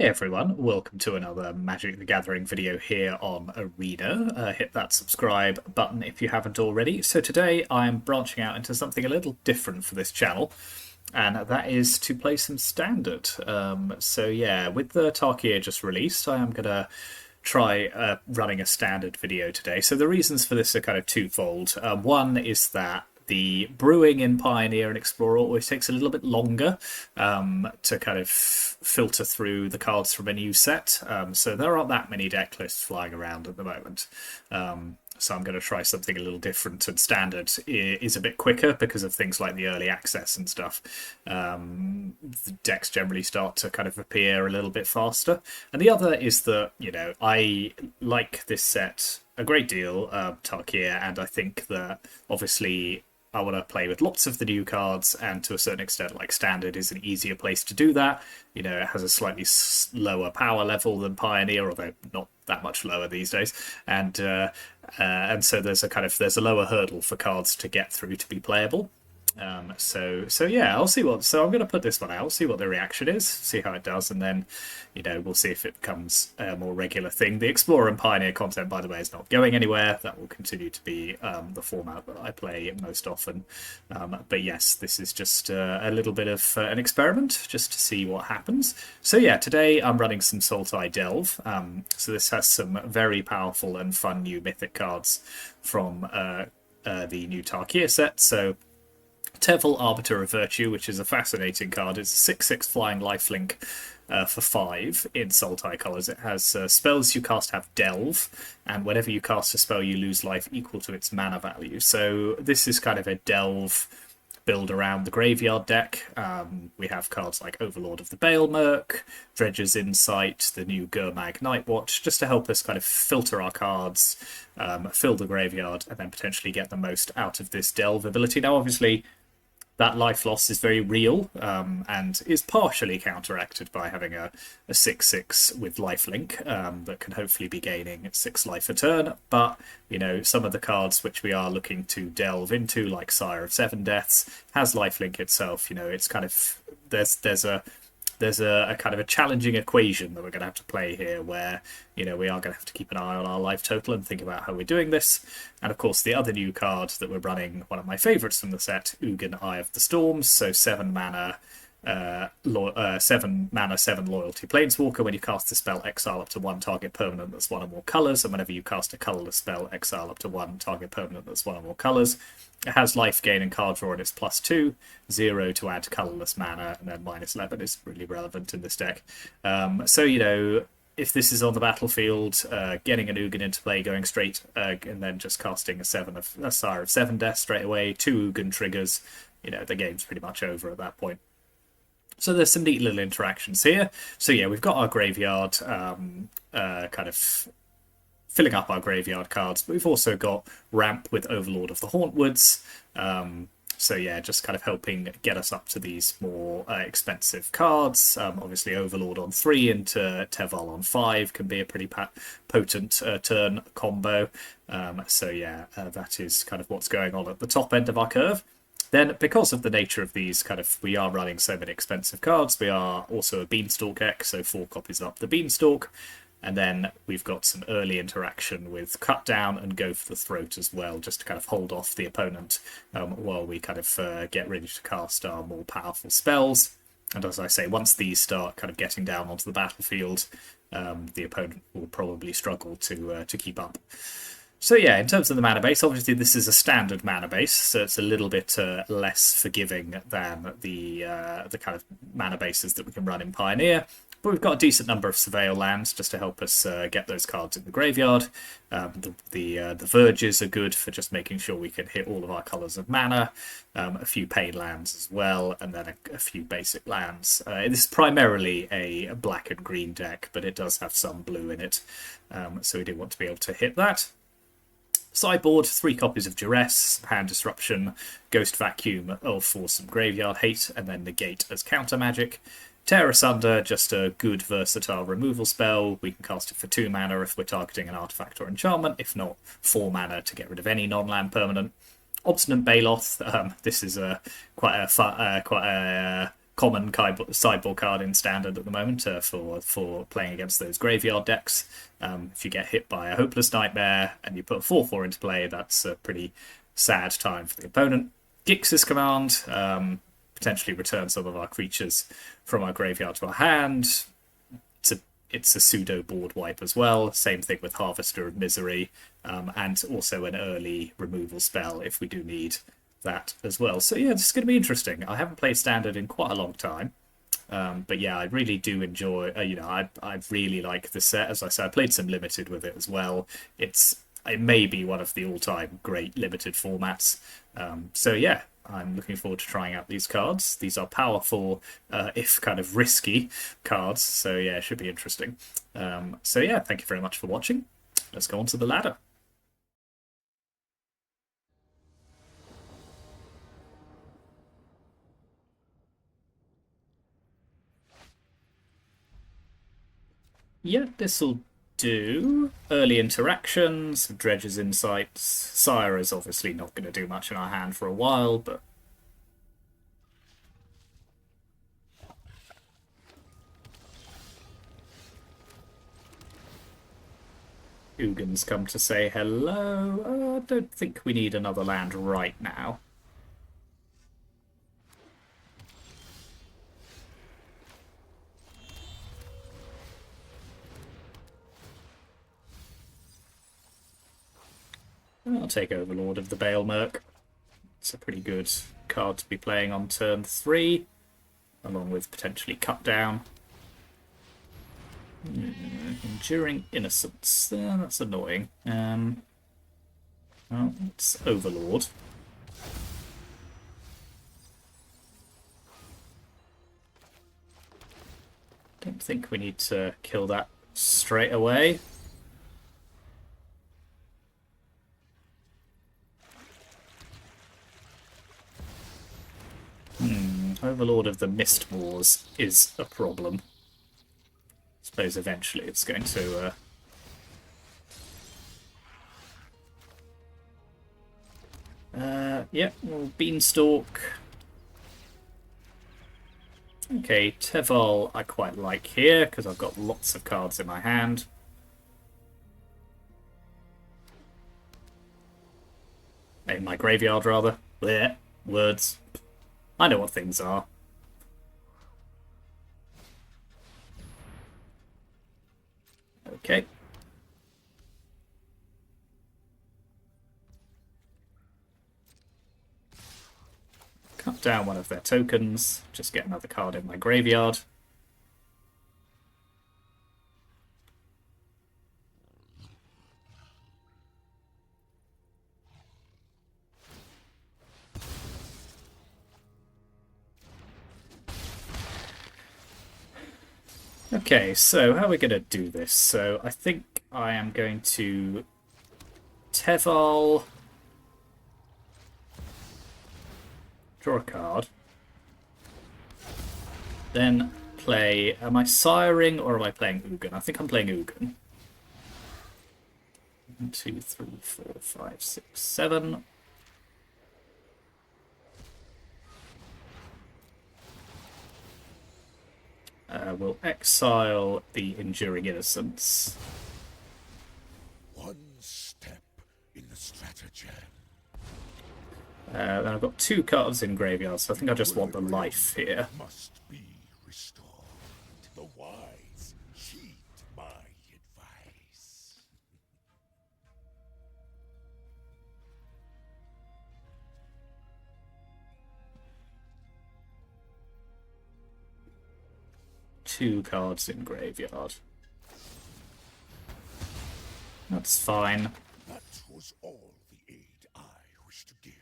Hey everyone, welcome to another Magic the Gathering video here on Arena. Hit that subscribe button if you haven't already. So today I'm branching out into something a little different for this channel, and that is to play some Standard. So yeah, with the Tarkir just released, I am going to try running a Standard video today. So the reasons for this are kind of twofold. One is that the brewing in Pioneer and Explorer always takes a little bit longer to kind of filter through the cards from a new set. So there aren't that many deck lists flying around at the moment. So I'm going to try something a little different, and Standard is a bit quicker because of things like the early access and stuff. The decks generally start to kind of appear a little bit faster. And the other is that, I like this set a great deal, Tarkir, and I think that obviously I want to play with lots of the new cards, and to a certain extent, like Standard is an easier place to do that. It has a slightly lower power level than Pioneer, although not that much lower these days, and so there's a lower hurdle for cards to get through to be playable. So yeah, I'll see so I'm going to put this one out, see what the reaction is, see how it does, and then, we'll see if it becomes a more regular thing. The Explorer and Pioneer content, by the way, is not going anywhere. That will continue to be the format that I play most often. But yes, this is just a little bit of an experiment, just to see what happens. So yeah, today I'm running some Sultai Delve. So this has some very powerful and fun new mythic cards from the new Tarkir set. So Tevel, Arbiter of Virtue, which is a fascinating card. It's a 6/6 flying lifelink for 5 in Sultai colours. It has spells you cast have Delve, and whenever you cast a spell, you lose life equal to its mana value. So this is kind of a Delve build around the graveyard deck. We have cards like Overlord of the Balemerk, Dredger's Insight, the new Gurmag Nightwatch, just to help us kind of filter our cards, fill the graveyard, and then potentially get the most out of this Delve ability. Now, obviously, that life loss is very real, and is partially counteracted by having a 6/6 with lifelink that can hopefully be gaining 6 life a turn. But, some of the cards which we are looking to delve into, like Sire of Seven Deaths, has lifelink itself. It's kind of, there's a kind of a challenging equation that we're going to have to play here, where we are going to have to keep an eye on our life total and think about how we're doing this. And of course, the other new card that we're running, one of my favorites from the set, Ugin, Eye of the Storms. So 7 mana, 7 mana, 7 loyalty planeswalker. When you cast the spell, exile up to 1 target permanent that's 1 or more colors, and whenever you cast a colorless spell, exile up to 1 target permanent that's 1 or more colors. It has life gain and card draw, and it's +2, 0 to add colorless mana, and then -11 is really relevant in this deck. So if this is on the battlefield, getting an Ugin into play, going straight, and then just casting a Sire of Seven Death straight away, 2 Ugin triggers, the game's pretty much over at that point. So there's some neat little interactions here. So yeah, we've got our graveyard kind of filling up our graveyard cards, but we've also got Ramp with Overlord of the Hauntwoods. So yeah, just kind of helping get us up to these more expensive cards. Obviously, Overlord on 3 into Tevel on 5 can be a pretty potent turn combo. So yeah, that is kind of what's going on at the top end of our curve. Then, because of the nature of these, we are running so many expensive cards, we are also a Beanstalk deck, so 4 copies up the Beanstalk. And then we've got some early interaction with Cut Down and Go for the Throat as well, just to kind of hold off the opponent while we kind of get ready to cast our more powerful spells. And as I say, once these start kind of getting down onto the battlefield, the opponent will probably struggle to keep up. So yeah, in terms of the mana base, obviously this is a standard mana base, so it's a little bit less forgiving than the kind of mana bases that we can run in Pioneer. But we've got a decent number of Surveil lands just to help us get those cards in the graveyard. The Verges are good for just making sure we can hit all of our colours of mana. A few Pain lands as well, and then a few basic lands. This is primarily a black and green deck, but it does have some blue in it. So we do want to be able to hit that. Sideboard, 3 copies of Duress, Hand Disruption, Ghost Vacuum for some graveyard hate, and then Negate as counter magic. Tear Asunder, just a good versatile removal spell. We can cast it for 2 mana if we're targeting an artifact or enchantment, if not 4 mana to get rid of any non-land permanent. Obstinate Baloth, this is quite a common sideboard card in Standard at the moment for playing against those graveyard decks. If you get hit by a Hopeless Nightmare and you put 4/4 into play, that's a pretty sad time for the opponent. Gix's Command, potentially return some of our creatures from our graveyard to our hand. It's a pseudo board wipe as well. Same thing with Harvester of Misery, and also an early removal spell if we do need that as well. So yeah, this is going to be interesting. I haven't played Standard in quite a long time, but yeah, I really do enjoy. I really like the set. As I said, I played some Limited with it as well. It may be one of the all-time great Limited formats. So yeah, I'm looking forward to trying out these cards. These are powerful, if kind of risky cards. So yeah, it should be interesting. So yeah, thank you very much for watching. Let's go on to the ladder. Yeah, this'll do. Early interactions, Dredge's Insights. Sire is obviously not going to do much in our hand for a while, but Ugin's come to say hello. I don't think we need another land right now. I'll take Overlord of the Balemerc. It's a pretty good card to be playing on turn 3, along with potentially Cut Down. Enduring Innocence. That's annoying. Well, it's Overlord. Don't think we need to kill that straight away. Overlord of the Mistmoors is a problem. I suppose eventually it's going to... yeah, well, Beanstalk. Okay, Teval I quite like here, because I've got lots of cards in my hand. In my graveyard, rather. Blech. Words. I know what things are. Okay. Cut down one of their tokens. Just get another card in my graveyard. Okay, so how are we going to do this? So I think I am going to Teval, draw a card, then play... Am I siring or am I playing Ugin? I think I'm playing Ugin. 1, 2, 3, 4, 5, 6, 7. We'll exile the Enduring Innocence. One step in the stratagem. Then I've got 2 cards in graveyard, so I think I just want the life here. Must be restored. The wise heed my advice. Two cards in graveyard. That's fine. That was all the aid I wish to give.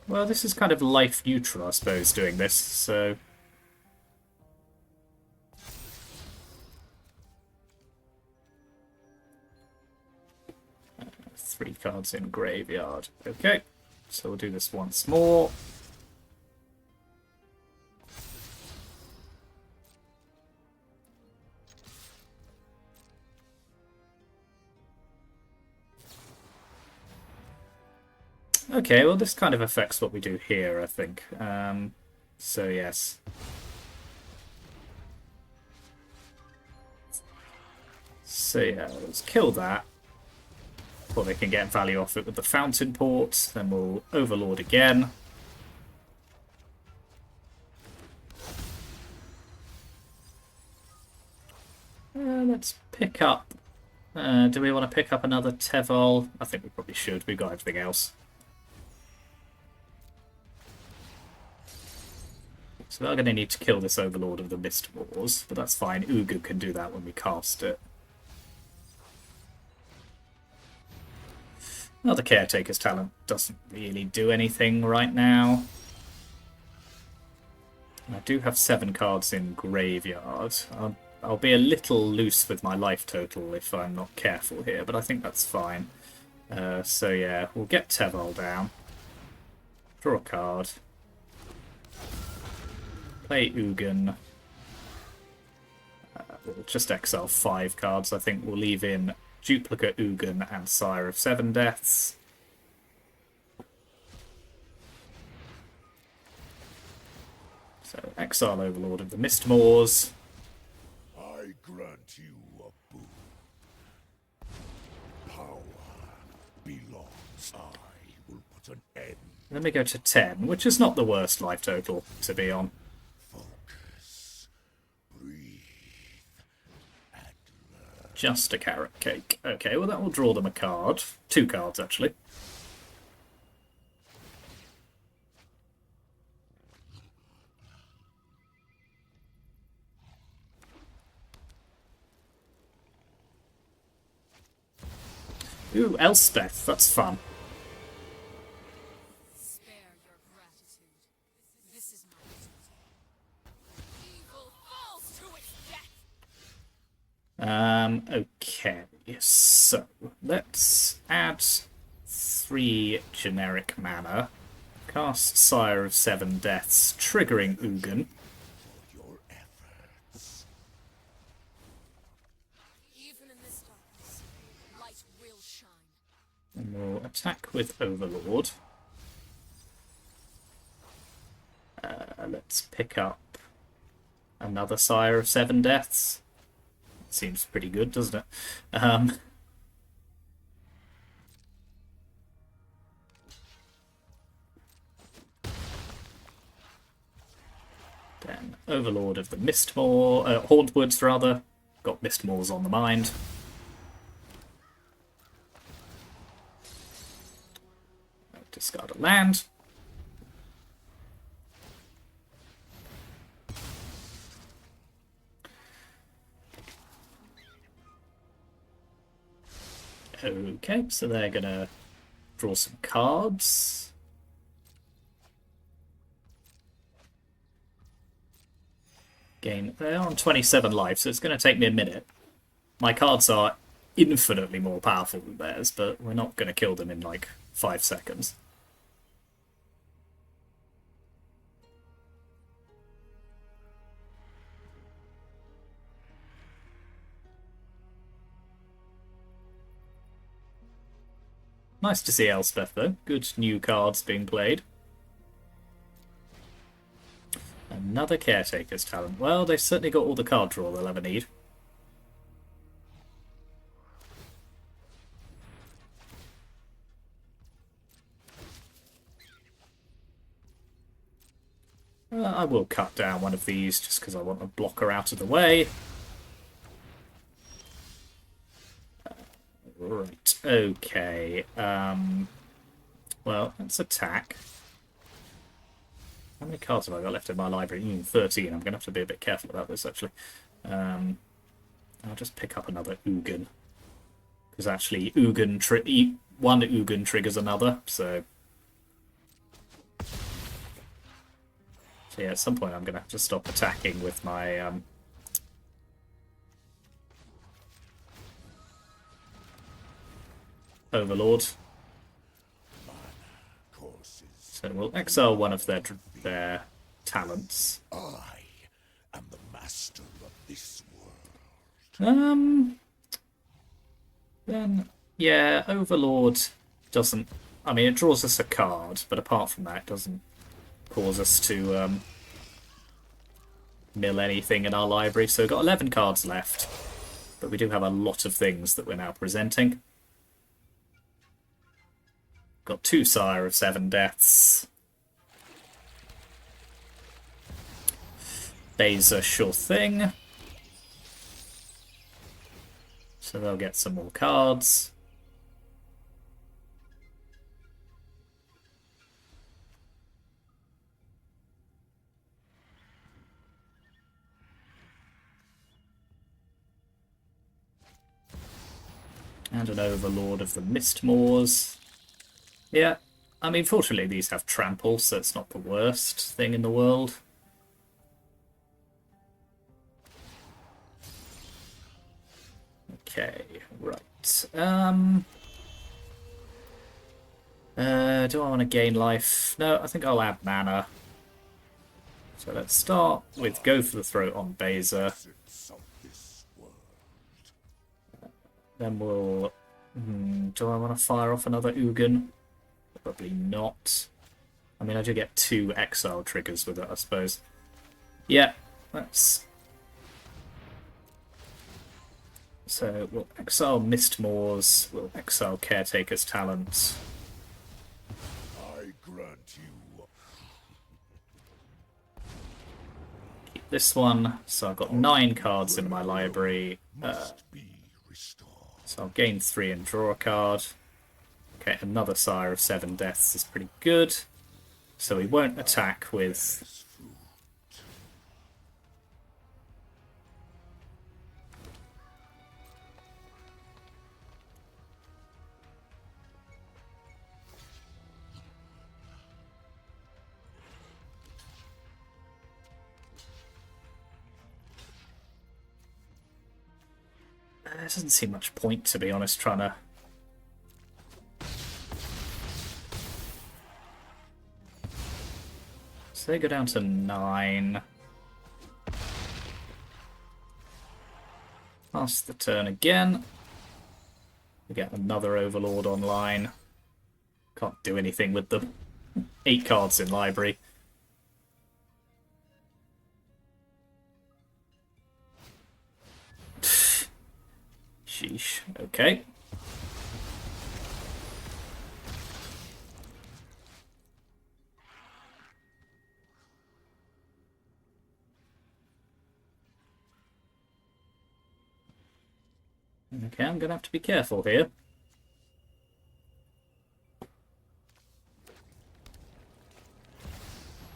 Well, this is kind of life neutral, I suppose, doing this, so... Three cards in graveyard. Okay, so we'll do this once more. Okay, well this kind of affects what we do here, I think. So yes. So yeah, let's kill that. Or they can get value off it with the fountain port. Then we'll overlord again. Let's pick up. Do we want to pick up another Tevol? I think we probably should. We've got everything else. So we're going to need to kill this Overlord of the Mist Wars, but that's fine. Ugin can do that when we cast it. Well, the Caretaker's talent doesn't really do anything right now. I do have 7 cards in Graveyard. I'll be a little loose with my life total if I'm not careful here, but I think that's fine. So yeah, we'll get Tevol down. Draw a card. Play Ugin. We'll just exile 5 cards. I think we'll leave in Duplicate Ugin and Sire of 7 Deaths. So exile Overlord of the Mistmoors. I grant you a boon. Power belongs. I will put an end. Then we go to 10, which is not the worst life total to be on. Focus. Breathe. And learn. Just a carrot cake. Okay, well that will draw them a card. 2 cards, actually. Ooh, Elspeth. That's fun. Spare your gratitude. This is my duty. Evil falls to its death. Okay, so let's add 3 generic mana. Cast Sire of 7 Deaths, triggering Ugin. Your efforts. Even in this darkness, light will shine. And we'll attack with Overlord. Let's pick up another Sire of 7 Deaths. Seems pretty good, doesn't it? Then Overlord of the Mistmoor, Hauntwoods rather. Got Mistmoors on the mind. Discard a land. Okay, so they're gonna draw some cards. They're on 27 life, so it's going to take me a minute. My cards are infinitely more powerful than theirs, but we're not going to kill them in like 5 seconds. Nice to see Elspeth, though. Good new cards being played. Another Caretaker's talent. Well, they've certainly got all the card draw they'll ever need. I will cut down one of these just because I want a blocker out of the way. Right, okay. Well, let's attack. How many cards have I got left in my library? 13. I'm going to have to be a bit careful about this, actually. I'll just pick up another Ugin. Because actually, one Ugin triggers another, so... So yeah, at some point I'm going to have to stop attacking with my... Overlord. So we'll exile one of their talents. I am the master of this world. Then, yeah, Overlord doesn't I mean, it draws us a card, but apart from that, it doesn't cause us to mill anything in our library. So we've got 11 cards left, but we do have a lot of things that we're now presenting. Got 2 Sire of 7 Deaths. Baser, sure thing. So they'll get some more cards. And an Overlord of the Mistmoors. Yeah, I mean, fortunately these have trample, so it's not the worst thing in the world. Okay, right. Do I want to gain life? No, I think I'll add mana. So let's start with Go for the Throat on Baser. Essence of this world. Then we'll... do I want to fire off another Ugin? Probably not. I mean, I do get 2 exile triggers with it, I suppose. Yeah, let's... So we'll exile Mistmoors, we'll exile Caretaker's Talent. I grant you. Keep this one. So I've got 9 cards in my library. Must be restored. So I'll gain 3 and draw a card. Okay, another Sire of 7 Deaths is pretty good. So we won't attack with... This fruit. There doesn't seem much point, to be honest, trying to... So they go down to 9. Pass the turn again. We get another Overlord online. Can't do anything with them. 8 cards in library. Sheesh. Okay. Okay, I'm going to have to be careful here.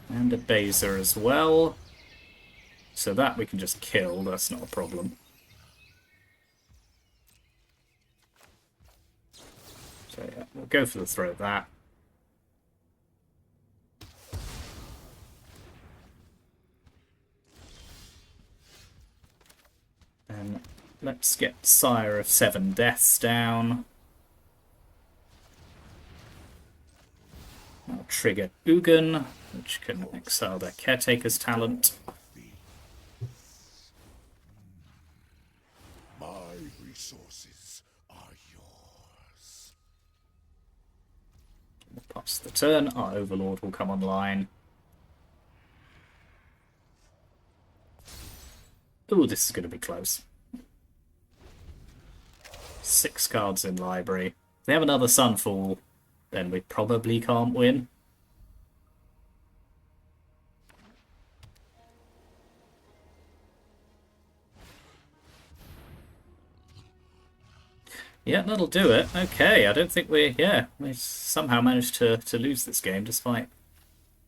And a Baser as well. So that we can just kill, that's not a problem. So yeah, we'll go for the throat that. And let's get Sire of 7 Deaths down. I'll trigger Ugin, which can exile their Caretaker's Talent. My resources are yours. We'll pass the turn, our Overlord will come online. Ooh, this is going to be close. 6 cards in library. If they have another Sunfall, then we probably can't win. Yeah, that'll do it. Okay, I don't think we somehow managed to lose this game despite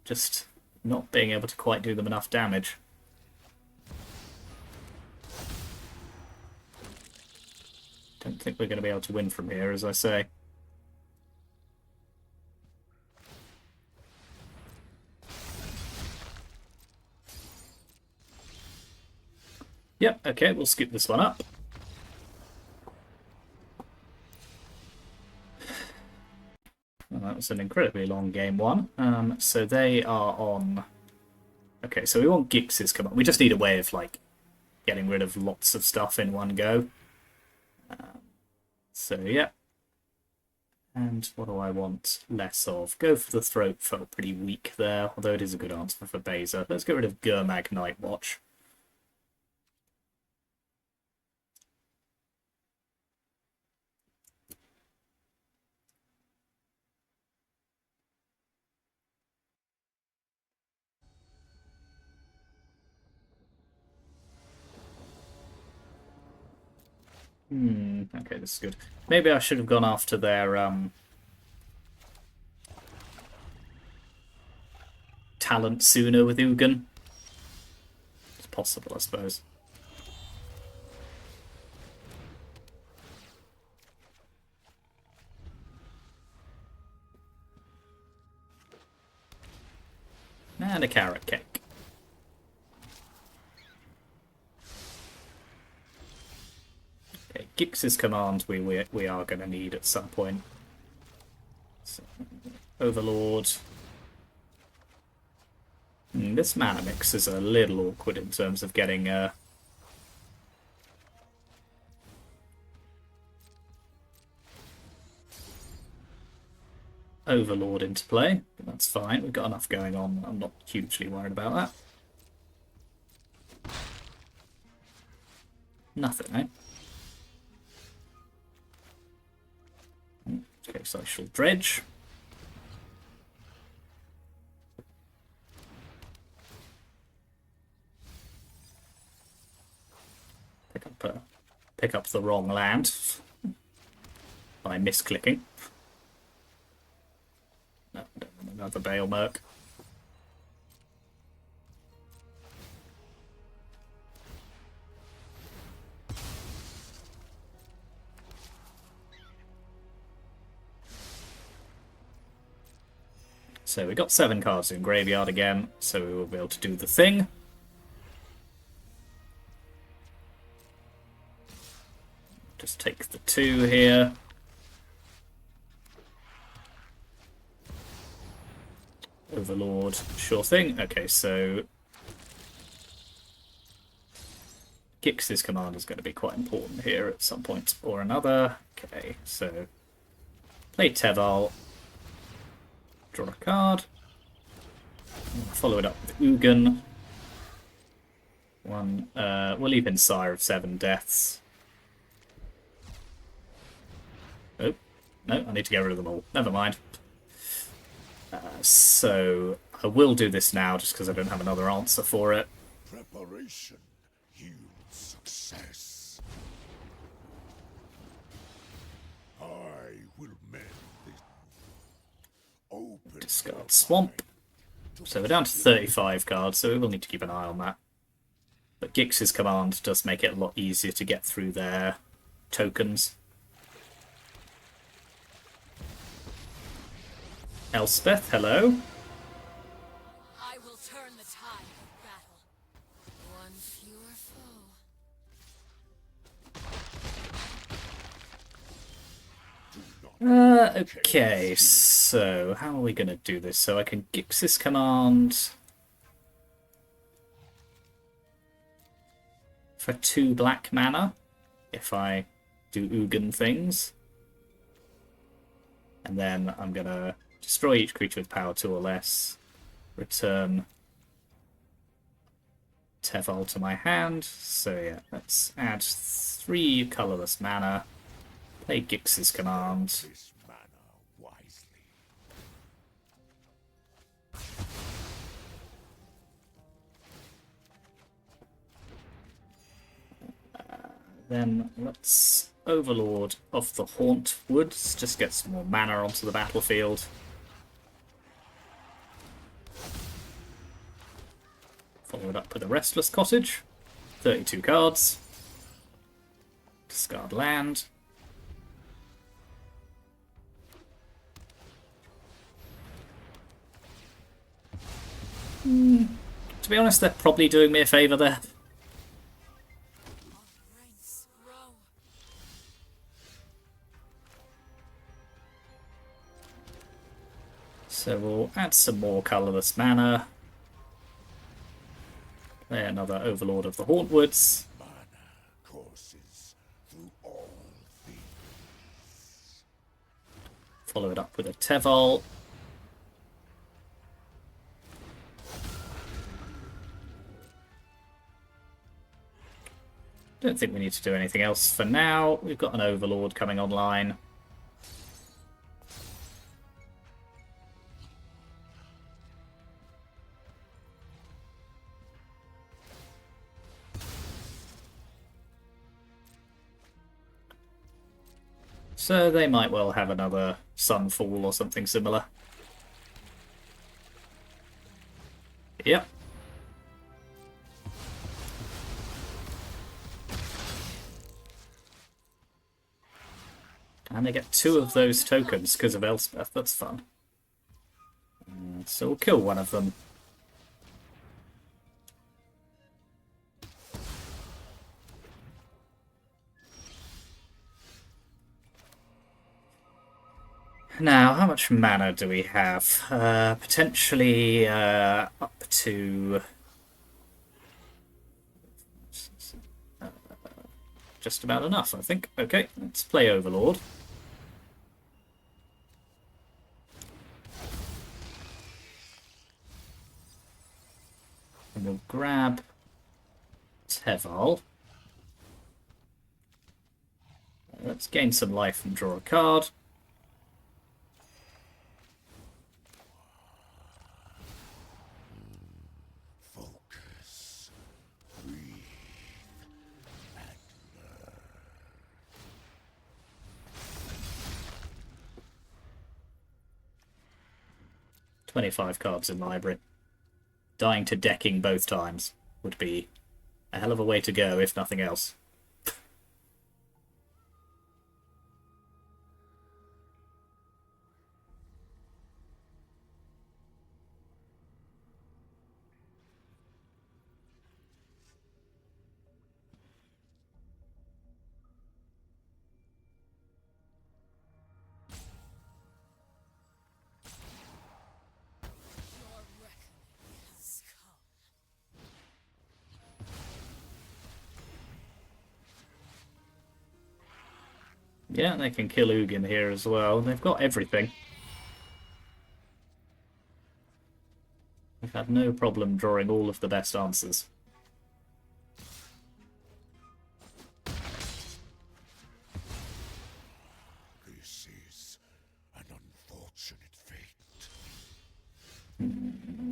just not being able to quite do them enough damage. Don't think we're going to be able to win from here, as I say. Yep, okay, we'll skip this one up. Well, that was an incredibly long game one. So they are on... Okay, so we want Gix's command. We just need a way of, like, getting rid of lots of stuff in one go. So, yeah. And what do I want less of? Go for the Throat, felt pretty weak there, although it is a good answer for Beza. Let's get rid of Gurmag Night Watch. Okay, this is good. Maybe I should have gone after their talent sooner with Ugin. It's possible, I suppose. And a carrot cake. Okay, Gix's command we are going to need at some point. So, Overlord. This mana mix is a little awkward in terms of getting Overlord into play. But that's fine, we've got enough going on. I'm not hugely worried about that. Nothing, eh? Okay, so I shall dredge. Pick up the wrong land by misclicking. No, I don't want another Bale Merc. So we got 7 cards in graveyard again, so we will be able to do the thing. Just take the 2 here. Overlord, sure thing. Okay, so Gix's command is going to be quite important here at some point or another. Okay, so play Teval, draw a card, follow it up with Ugin. We'll leave in Sire of 7 Deaths. Oh, no, I need to get rid of them all. Never mind. So I will do this now just because I don't have another answer for it. Preparation yields success. I will mend this. Open Discard Swamp. So we're down to 35 cards, so we will need to keep an eye on that. But Gix's command does make it a lot easier to get through their tokens. Elspeth, hello. I will turn the tide of battle. One fewer foe. Okay, so how are we going to do this? So I can Gix's command for 2 black mana if I do Ugin things. And then I'm going to destroy each creature with power 2 or less, return Teval to my hand. So yeah, let's add 3 colourless mana, play Gix's command. this mana wisely. Then let's Overlord of the Haunt Woods, just get some more mana onto the battlefield. Follow it up with a Restless Cottage, 32 cards. Discard land. To be honest, they're probably doing me a favour there. Our ranks grow. So we'll add some more colourless mana. Play another Overlord of the Hauntwoods. Mana courses through all things. Follow it up with a Tevol. Don't think we need to do anything else for now. We've got an Overlord coming online. So they might well have another Sunfall or something similar. Yep. And they get 2 of those tokens because of Elspeth. That's fun. So we'll kill one of them. Now, how much mana do we have? Potentially up to... just about enough, I think. Okay, let's play Overlord. And we'll grab Tevol. Let's gain some life and draw a card. Focus. Breathe. And learn. 25 cards in library. Dying to decking both times would be a hell of a way to go, if nothing else. Your reckoning has come. Yeah, they can kill Ugin here as well. They've got everything. We've had no problem drawing all of the best answers. This is an unfortunate fate.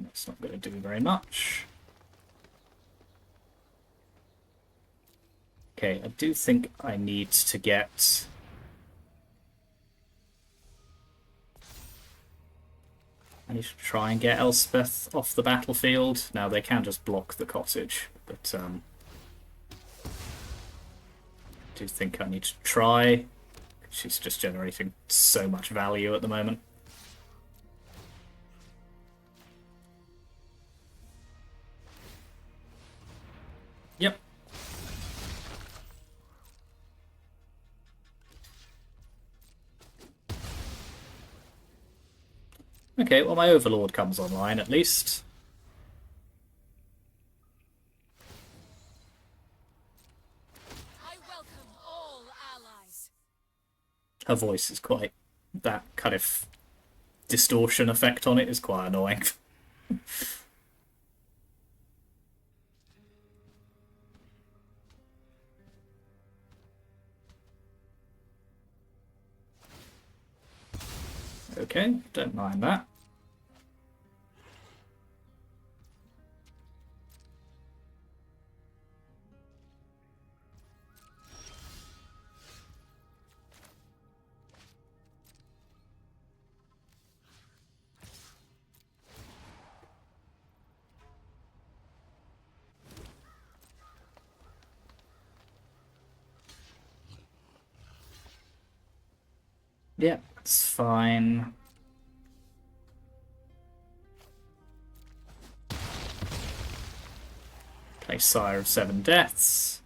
That's not going to do very much. Okay, I do think I need to get... I need to try and get Elspeth off the battlefield. Now, they can just block the cottage, but I do think I need to try. She's just generating so much value at the moment. Yep. Okay, well my Overlord comes online at least. I welcome all allies. Her voice is quite... that kind of distortion effect on it is quite annoying. Okay, don't mind that. Yeah, it's fine. Play Sire of Seven Deaths.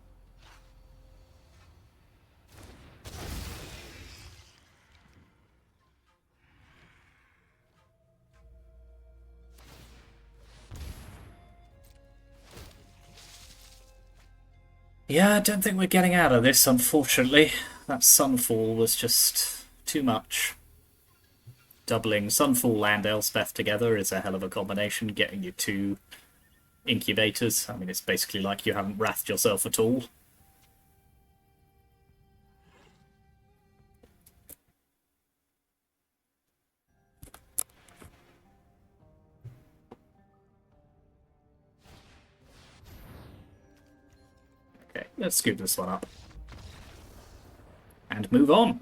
Yeah, I don't think we're getting out of this, unfortunately. That Sunfall was just too much. Doubling Sunfall and Elspeth together is a hell of a combination, getting you 2 incubators. I mean, it's basically like you haven't wrathed yourself at all. Okay, let's scoop this one up. And move on.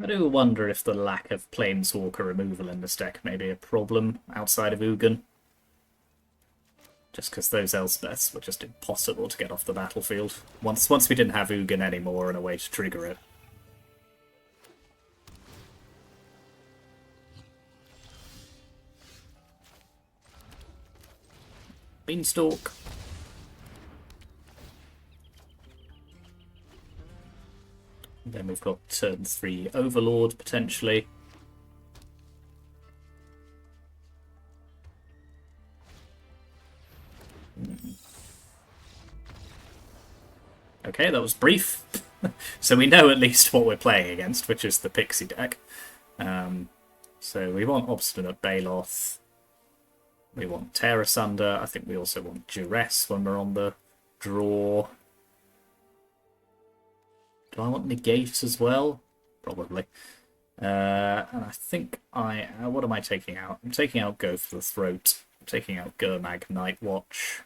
I do wonder if the lack of Planeswalker removal in this deck may be a problem outside of Ugin. Just because those Elspeths were just impossible to get off the battlefield. Once we didn't have Ugin anymore and a way to trigger it. Beanstalk. Then we've got turn 3 Overlord, potentially. Okay, that was brief. So we know at least what we're playing against, which is the Pixie deck. So we want Obstinate Baloth. We want Tear Asunder. I think we also want Duress when we're on the draw. Do I want Negate as well? Probably. And I think what am I taking out? I'm taking out Go for the Throat. I'm taking out Gurmag Nightwatch.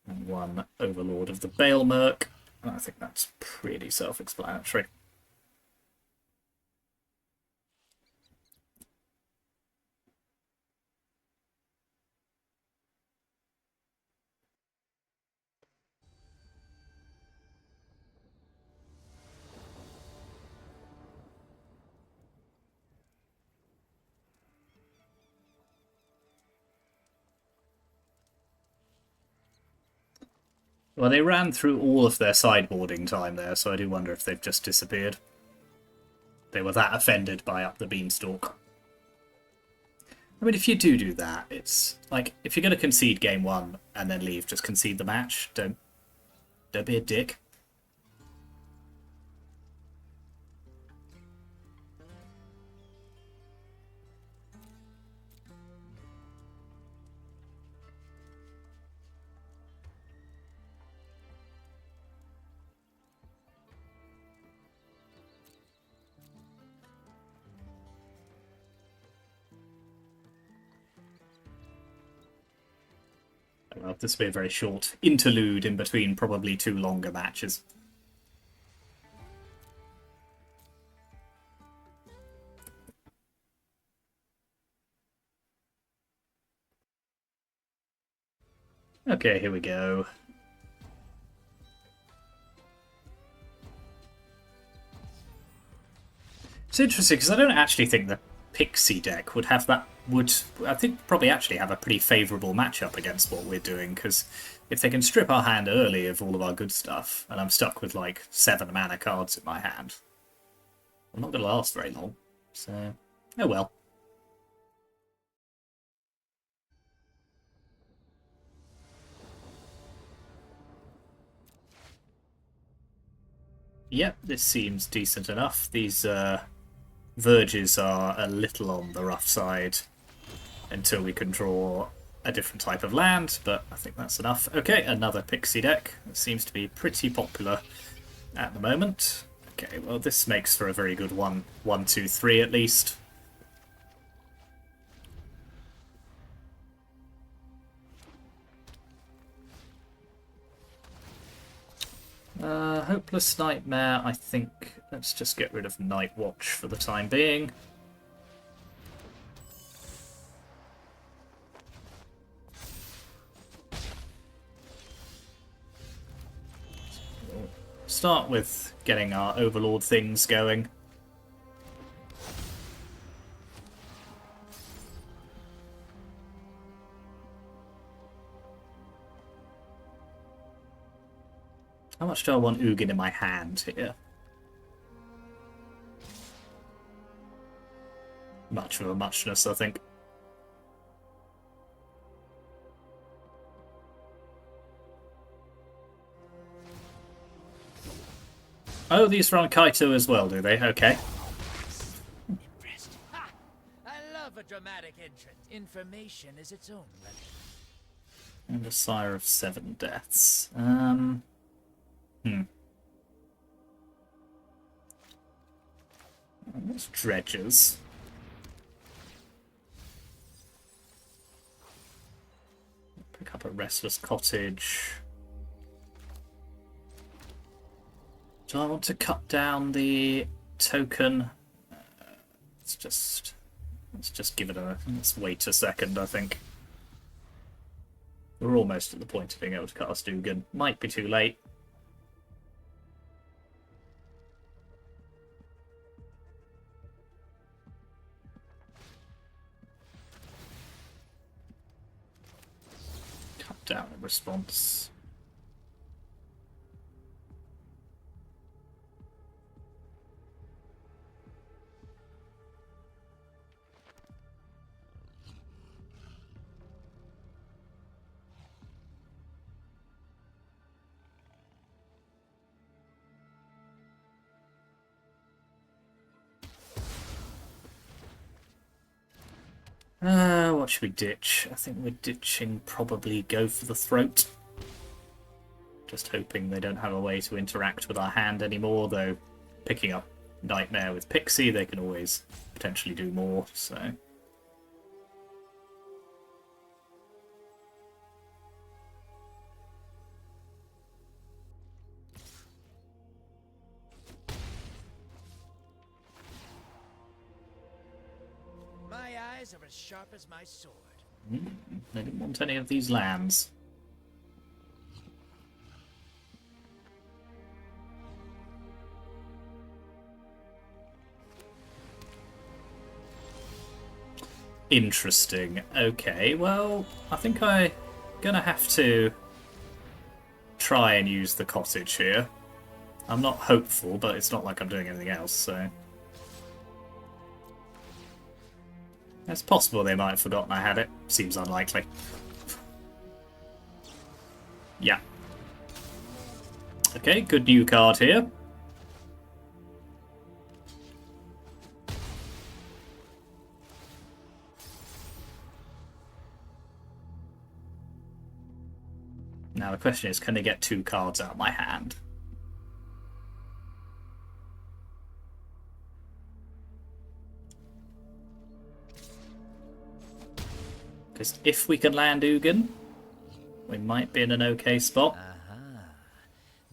And 1 Overlord of the Balemerc. And I think that's pretty self-explanatory. Well, they ran through all of their sideboarding time there, so I do wonder if they've just disappeared. They were that offended by Up the Beanstalk. I mean, if you do that, it's like, if you're going to concede game 1 and then leave, just concede the match. Don't be a dick. Well, this will be a very short interlude in between probably 2 longer matches. Okay, here we go. It's interesting because I don't actually think the Pixie deck would have that. I think probably actually have a pretty favourable matchup against what we're doing, because if they can strip our hand early of all of our good stuff, and I'm stuck with like 7 mana cards in my hand, I'm not going to last very long. So, oh well. Yep, this seems decent enough. These verges are a little on the rough side until we can draw a different type of land, but I think that's enough. Okay, another Pixie deck. It seems to be pretty popular at the moment. Okay, well, this makes for a very good 1-2-3 at least. Hopeless Nightmare, I think. Let's just get rid of Nightwatch for the time being. Start with getting our Overlord things going. How much do I want Ugin in my hand here? Much of a muchness, I think. Oh, these run Kaito as well, do they? Okay. Impressed. Ha! I love a dramatic entrance. Information is its own weapon. And a Sire of 7 deaths. What's Dredges? Pick up a Restless Cottage. Do I want to cut down the token? Let's just give it a. Let's wait a second. I think we're almost at the point of being able to cast Ugin. Might be too late. Cut down a response. What should we ditch? I think we're ditching probably Go for the Throat. Just hoping they don't have a way to interact with our hand anymore, though picking up Nightmare with Pixie, they can always potentially do more, so... My eyes are as sharp as my sword. They didn't want any of these lands. Interesting. Okay, well, I think I'm gonna have to try and use the cottage here. I'm not hopeful, but it's not like I'm doing anything else, so... It's possible they might have forgotten I had it. Seems unlikely. Yeah. Okay, good new card here. Now the question is, can they get 2 cards out of my hand? Because if we can land Ugin, we might be in an okay spot. Aha.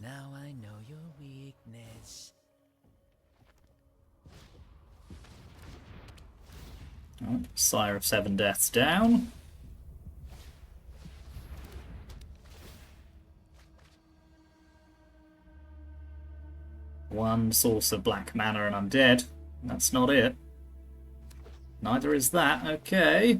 Now I know your weakness. Oh, Sire of 7 deaths down. One source of black mana and I'm dead. That's not it. Neither is that. Okay.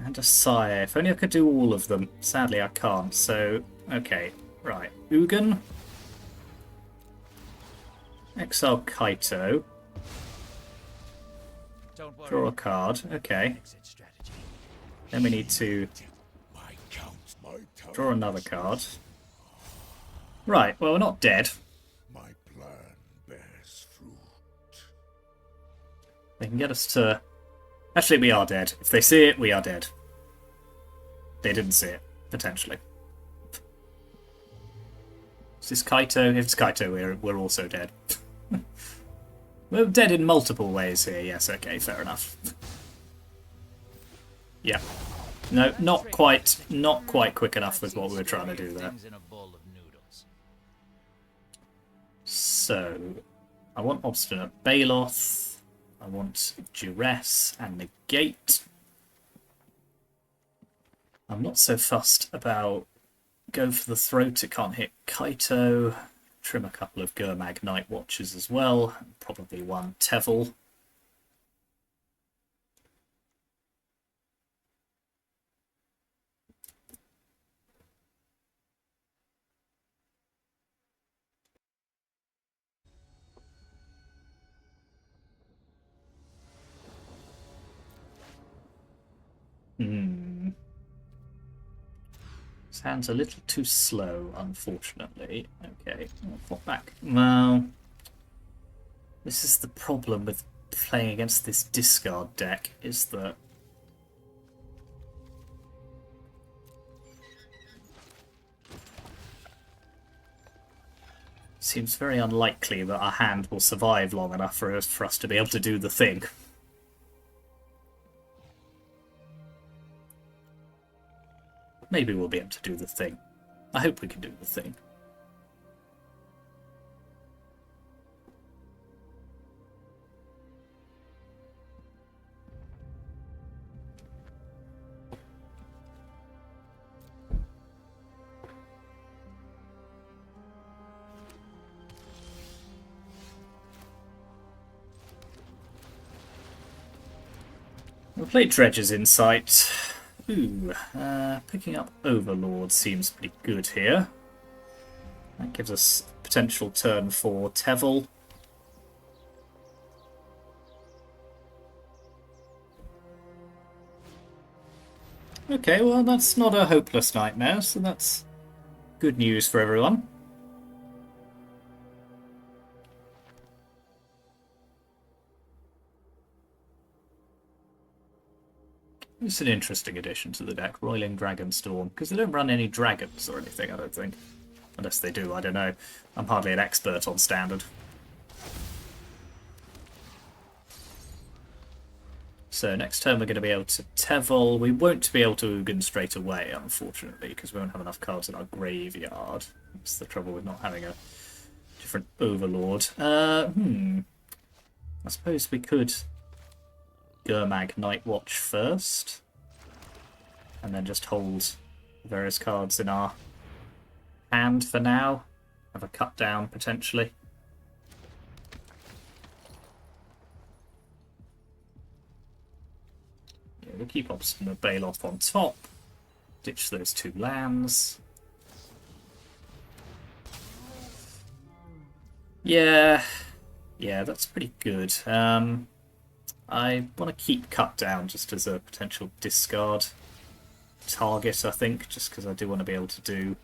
And a Sire. If only I could do all of them. Sadly, I can't. So, okay. Right. Ugin. Exile Kaito. Don't worry. Draw a card. Okay. Exit strategy. Then we need to My count, my talent, draw another card. Right. Well, we're not dead. my plan bears fruit. They can get us to... Actually, we are dead. If they see it, we are dead. They didn't see it, potentially. Is this Kaito? If it's Kaito, we're also dead. We're dead in multiple ways here. Yes, okay, fair enough. Yeah. No, not quite quick enough with what we were trying to do there. Things in a bowl of noodles. So, I want Obstinate Baloth. I want Duress and Negate. I'm not so fussed about Go for the Throat. It can't hit Kaito. Trim a couple of Gurmag Night Watchers as well. Probably one Tevel. hand's a little too slow, unfortunately. Okay, I'll pop back. Well, this is the problem with playing against this discard deck, is that seems very unlikely that our hand will survive long enough for us to be able to do the thing. Maybe we'll be able to do the thing. I hope we can do the thing. We'll play Dredge's Insight. Ooh, picking up Overlord seems pretty good here. That gives us potential turn for Tevel. Okay, well that's not a hopeless nightmare, so that's good news for everyone. It's an interesting addition to the deck, Roiling Dragonstorm, because they don't run any dragons or anything, I don't think. Unless they do, I don't know. I'm hardly an expert on Standard. So next turn we're going to be able to Tevel. We won't be able to Ugin straight away, unfortunately, because we won't have enough cards in our graveyard. That's the trouble with not having a different Overlord. I suppose we could Gurmag Nightwatch first, and then just hold various cards in our hand for now. Have a cut down potentially. Yeah, we'll keep Obstinate Baloth on top. Ditch those 2 lands. Yeah, that's pretty good. I want to keep Cut Down just as a potential discard target, I think, just because I do want to be able to do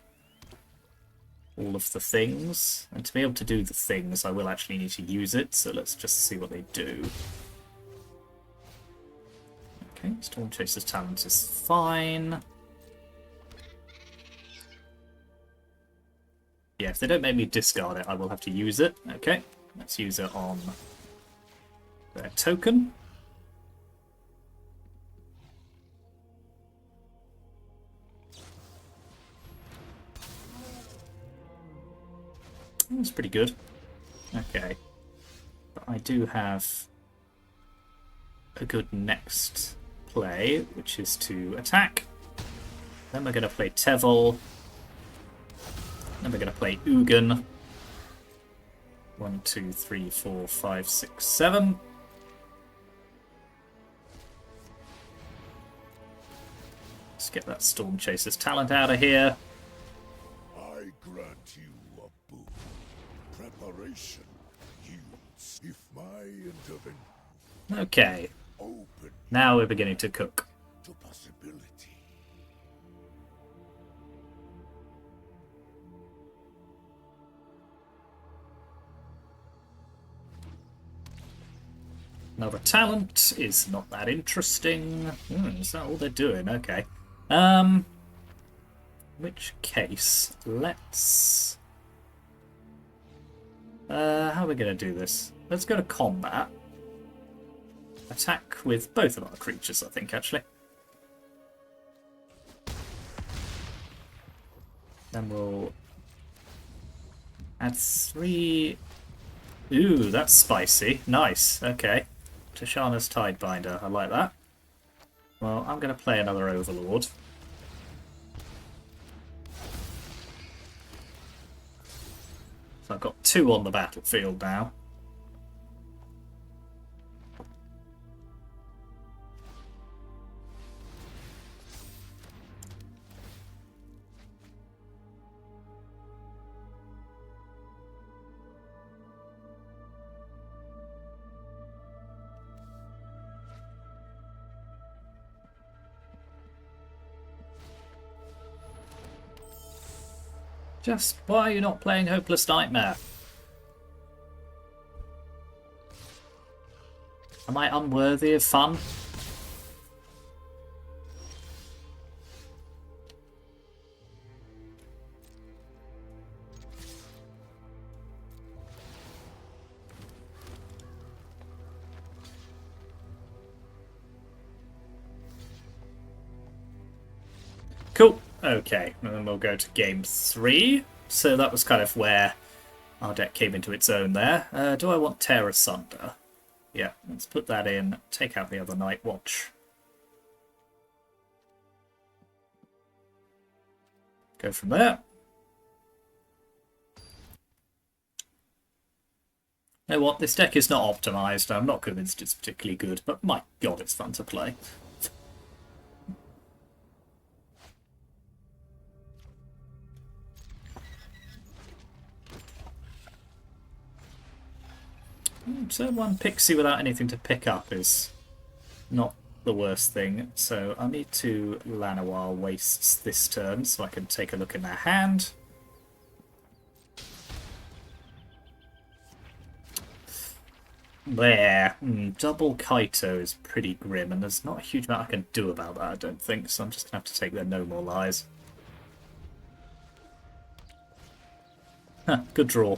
all of the things. And to be able to do the things, I will actually need to use it, so let's just see what they do. Okay, Storm Chaser's Talent is fine. Yeah, if they don't make me discard it, I will have to use it. Okay, let's use it on their token. That's pretty good. Okay. But I do have a good next play, which is to attack. Then we're going to play Tevel. Then we're going to play Ugin. 1, 2, 3, 4, 5, 6, 7. Let's get that Storm Chaser's Talent out of here. I grant you a boon. Preparation yields. If my intervention Okay, open now we're beginning to cook. to possibility. Another talent is not that interesting. Is that all they're doing? Okay. Which case, let's... how are we going to do this? Let's go to combat. Attack with both of our creatures, I think, actually. Then we'll add 3... Ooh, that's spicy. Nice, okay. Tashana's Tidebinder, I like that. Well, I'm going to play another Overlord. So I've got 2 on the battlefield now. Just why are you not playing Hopeless Nightmare? Am I unworthy of fun? Cool. Okay, and then we'll go to game 3. So that was kind of where our deck came into its own there. Do I want Tear Asunder? Yeah, let's put that in. Take out the other Night Watch. Go from there. You know what? This deck is not optimized. I'm not convinced it's particularly good, but my god, it's fun to play. So one Pixie without anything to pick up is not the worst thing. So I need to Llanowar Wastes this turn so I can take a look in their hand. There. Double Kaito is pretty grim, and there's not a huge amount I can do about that, I don't think, so I'm just going to have to take their No More Lies. Huh, good draw.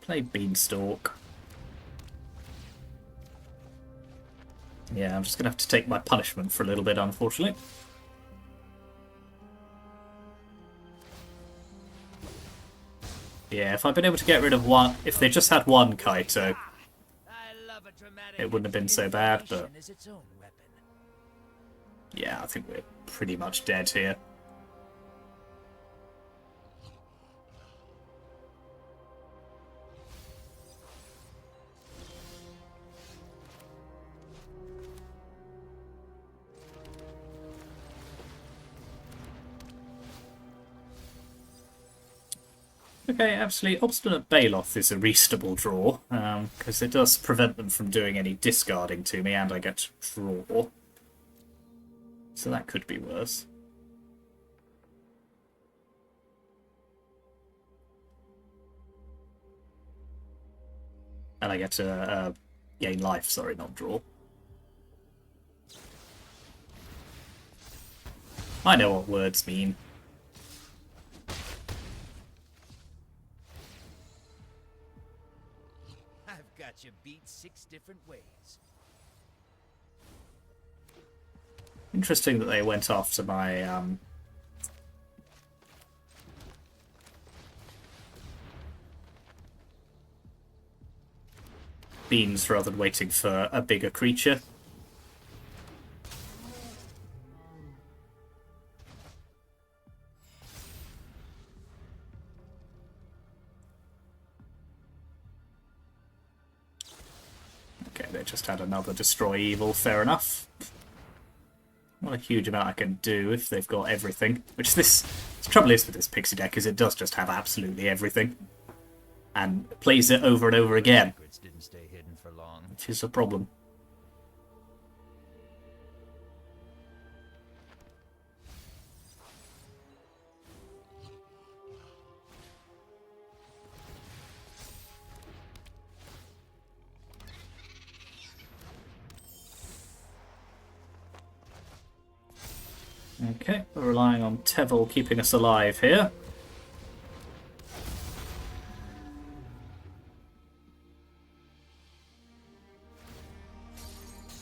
Play Beanstalk. Yeah, I'm just going to have to take my punishment for a little bit, unfortunately. Yeah, if I'd been able to get rid of one... If they just had one Kaito, it wouldn't have been so bad, but... Yeah, I think we're pretty much dead here. Okay, absolutely. Obstinate Baloth is a reasonable draw, because it does prevent them from doing any discarding to me, and I get to draw. So that could be worse. And I get to gain life, sorry, not draw. I know what words mean. Got you beat 6 different ways. Interesting that they went after my beans rather than waiting for a bigger creature. They just had another Destroy Evil, fair enough. Not a huge amount I can do if they've got everything. Which the trouble is with this Pixie deck is it does just have absolutely everything. And plays it over and over again. Didn't stay hidden for long. Which is a problem. Okay, we're relying on Tevil keeping us alive here.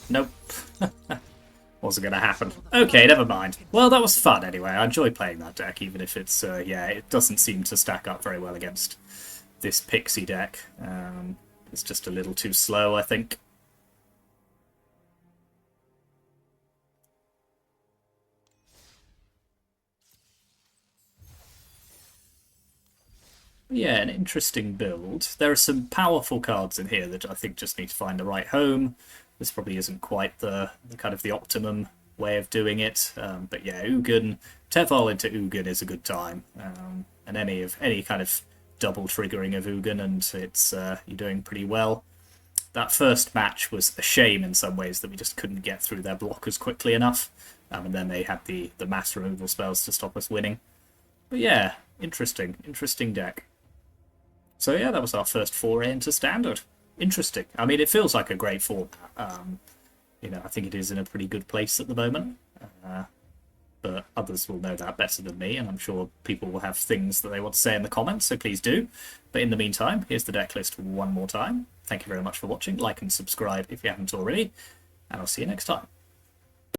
Nope. Wasn't going to happen. Okay, never mind. Well, that was fun anyway. I enjoy playing that deck, even if it's, yeah, it doesn't seem to stack up very well against this Pixie deck. It's just a little too slow, I think. Yeah, an interesting build. There are some powerful cards in here that I think just need to find the right home. This probably isn't quite the kind of the optimum way of doing it, but yeah, Ugin, Tevil into Ugin is a good time, and any kind of double triggering of Ugin, and it's you're doing pretty well. that first match was a shame in some ways that we just couldn't get through their blockers quickly enough. And then they had the mass removal spells to stop us winning. But yeah, interesting deck. So yeah, that was our first foray into Standard. Interesting. I mean, it feels like a great format. I think it is in a pretty good place at the moment. But others will know that better than me, and I'm sure people will have things that they want to say in the comments, so please do. But in the meantime, here's the deck list one more time. Thank you very much for watching. Like and subscribe if you haven't already, and I'll see you next time.